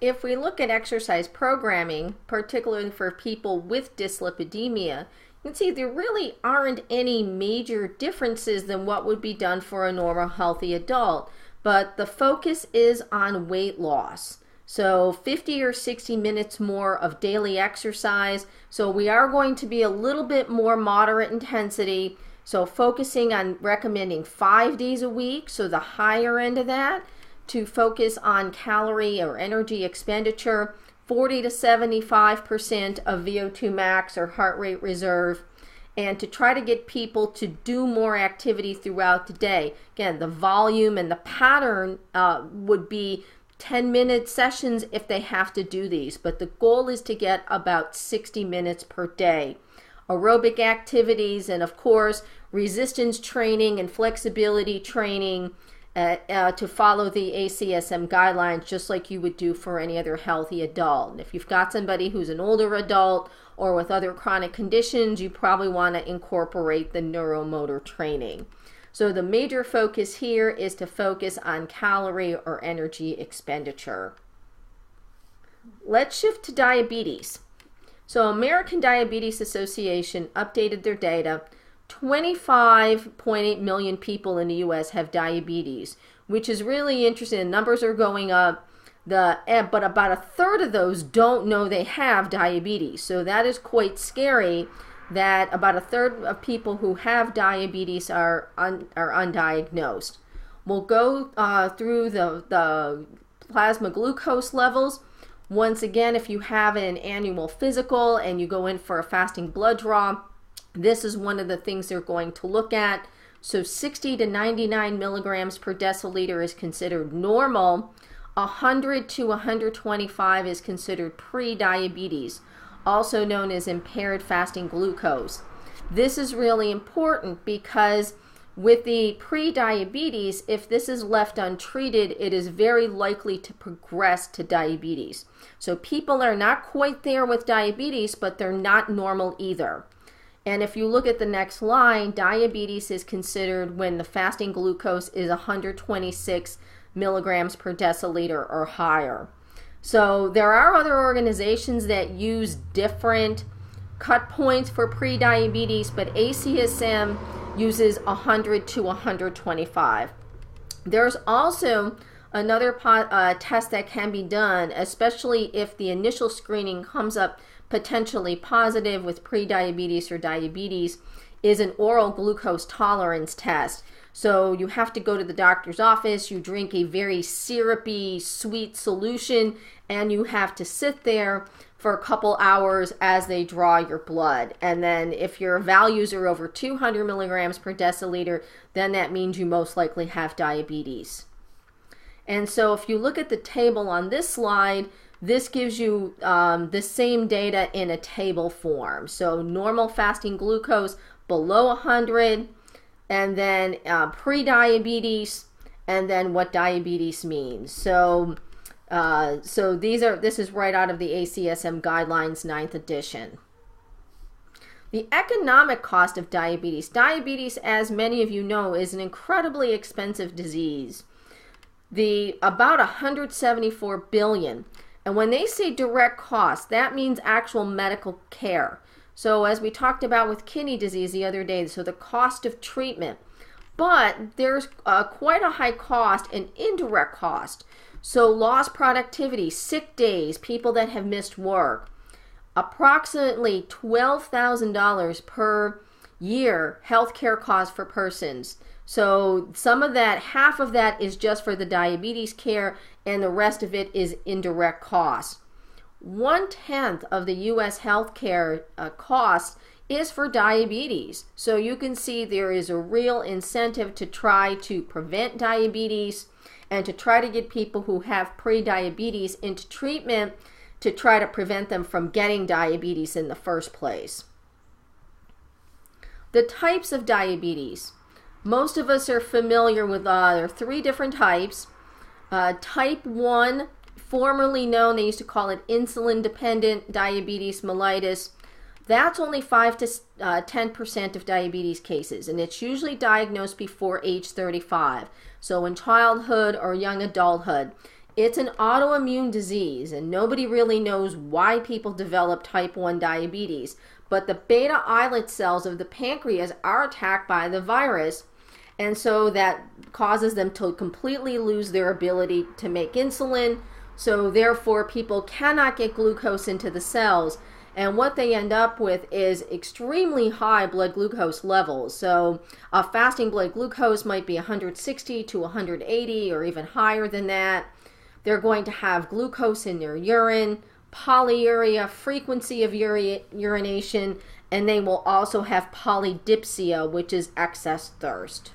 If we look at exercise programming, particularly for people with dyslipidemia, you can see there really aren't any major differences than what would be done for a normal healthy adult, but the focus is on weight loss. So 50 or 60 minutes more of daily exercise. So we are going to be a little bit more moderate intensity. So focusing on recommending 5 days a week, so the higher end of that, to focus on calorie or energy expenditure, 40 to 75% of VO2 max or heart rate reserve, and to try to get people to do more activity throughout the day. Again, the volume and the pattern would be 10-minute sessions if they have to do these, but the goal is to get about 60 minutes per day. Aerobic activities and of course resistance training and flexibility training to follow the ACSM guidelines just like you would do for any other healthy adult. And if you've got somebody who's an older adult or with other chronic conditions, you probably want to incorporate the neuromotor training. So the major focus here is to focus on calorie or energy expenditure. Let's shift to diabetes. So American Diabetes Association updated their data. 25.8 million people in the US have diabetes, which is really interesting. The numbers are going up, but about a third of those don't know they have diabetes. So that is quite scary, that about a third of people who have diabetes are undiagnosed. We'll go through the plasma glucose levels. Once again, if you have an annual physical and you go in for a fasting blood draw, this is one of the things they're going to look at. So 60 to 99 milligrams per deciliter is considered normal. 100 to 125 is considered pre-diabetes, also known as impaired fasting glucose. This is really important because with the pre-diabetes, if this is left untreated, it is very likely to progress to diabetes. So people are not quite there with diabetes, but they're not normal either. And if you look at the next line, diabetes is considered when the fasting glucose is 126 milligrams per deciliter or higher. So there are other organizations that use different cut points for pre-diabetes, but ACSM uses 100 to 125. There's also another test that can be done, especially if the initial screening comes up potentially positive with pre-diabetes or diabetes, is an oral glucose tolerance test. So you have to go to the doctor's office, you drink a very syrupy, sweet solution, and you have to sit there for a couple hours as they draw your blood. And then if your values are over 200 milligrams per deciliter, then that means you most likely have diabetes. And so if you look at the table on this slide, this gives you the same data in a table form. So normal fasting glucose below 100, and then pre-diabetes, and then what diabetes means. So this is right out of the ACSM guidelines 9th edition. The economic cost of diabetes. Diabetes, as many of you know, is an incredibly expensive disease. About 174 billion. And when they say direct cost, that means actual medical care. So as we talked about with kidney disease the other day, so the cost of treatment. But there's quite a high cost in indirect cost. So lost productivity, sick days, people that have missed work. Approximately $12,000 per year healthcare costs for persons. So some of that, half of that is just for the diabetes care, and the rest of it is indirect costs. 1/10 of the U.S. healthcare cost is for diabetes. So you can see there is a real incentive to try to prevent diabetes and to try to get people who have pre-diabetes into treatment to try to prevent them from getting diabetes in the first place. The types of diabetes. Most of us are familiar with there are 3 different types. Type 1, formerly known, they used to call it insulin-dependent diabetes mellitus. That's only 5 to 10% of diabetes cases, and it's usually diagnosed before age 35. So in childhood or young adulthood. It's an autoimmune disease, and nobody really knows why people develop type 1 diabetes. But the beta islet cells of the pancreas are attacked by the virus, and so that causes them to completely lose their ability to make insulin. So therefore, people cannot get glucose into the cells. And what they end up with is extremely high blood glucose levels. So a fasting blood glucose might be 160 to 180 or even higher than that. They're going to have glucose in their urine, polyuria, frequency of urination, and they will also have polydipsia, which is excess thirst.